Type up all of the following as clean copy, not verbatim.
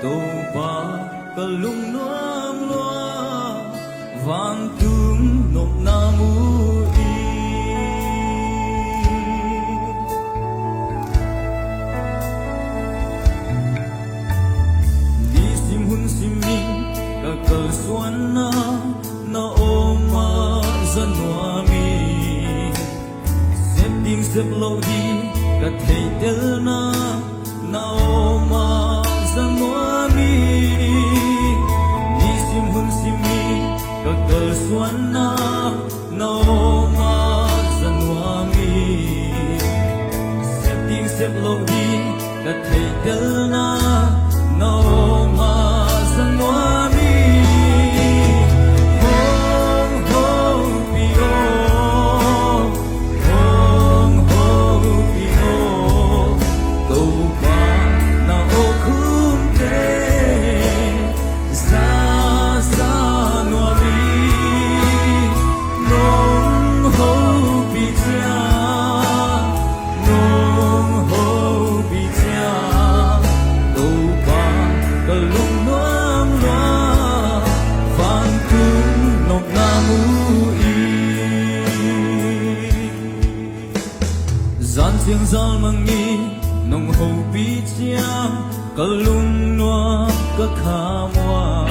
tô ba cả lung loam loa vang tung nộp nam y đi sim hun sim min cả cờ xuân na oma dân hoa mi xếp tiếng xếp lâu đi cả thầy tel na oma dân hoa mi đi sim hun sim mi cả cờ xuân na oma dân hoa mi xếp tiếng xếp lâu đi cả thầy tel na oma dân hoa mi tiếng gió mang nghi nồng hậu bi chia cả lung loa cả khá hoa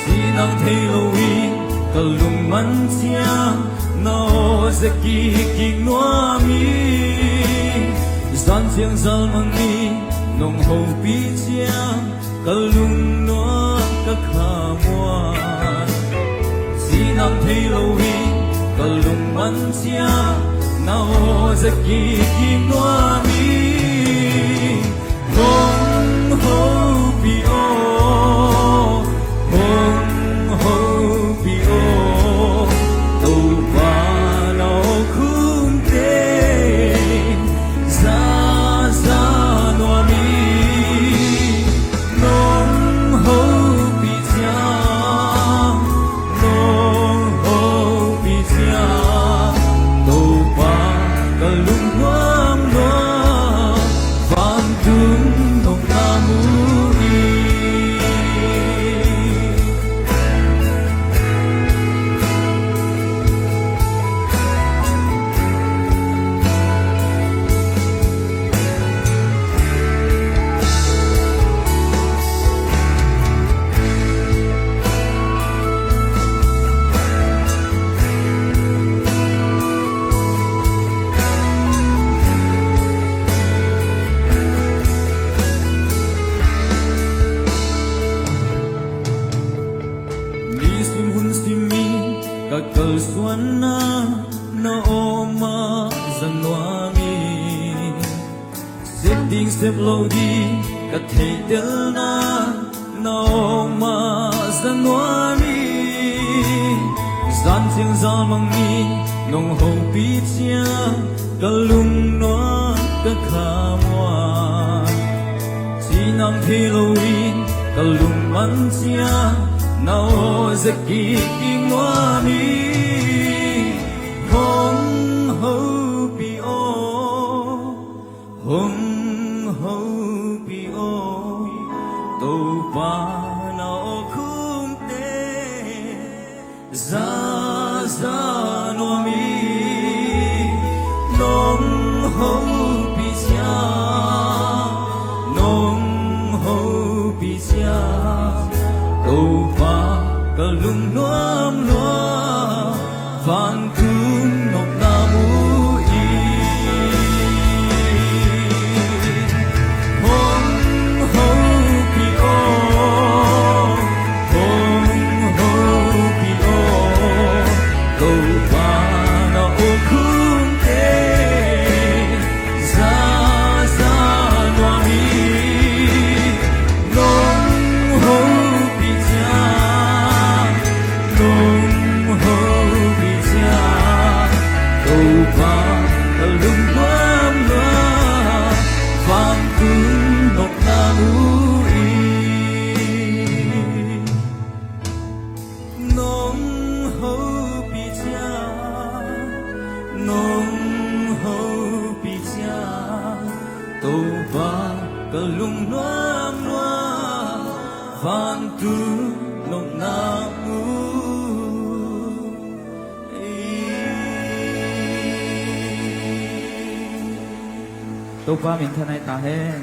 chỉ nang thấy lâu đi cả lung mắn chia nó sẽ kỳ kỳ noa mi gian tiếng gió mang nghi nồng hậu bi chia cả lung loa cả khá hoa chỉ nang thấy lâu đi cả lung mắn chia nào sẽ kỳ kỳ noa mi hong ho bi o tu ba nào khung te za noa mi nong ho bi cha nong ho bi cha lung loam loa vang tung nộp nam y cả cờ xuân na oma dân hoa mi xếp tiếng xếp lâu đi cả thầy tel na oma dân hoa mi gian tiếng gió mang nghi nồng hậu bi chia cả lung noa cả khá hoa chỉ nang thấy lâu đi cả lung mắn chia nào sẽ kỳ kỳ noa mi hong ho bi o tô ba nào khung te za noa mi nong ho bi cha tô ba cả lung loam loa vang tung nộp nam y hong ho bi o tô ba nào khung te za noa mi nong ho bi cha nong ho bi cha kham loa van tu nong na mu Tô qua mình thân này ta hết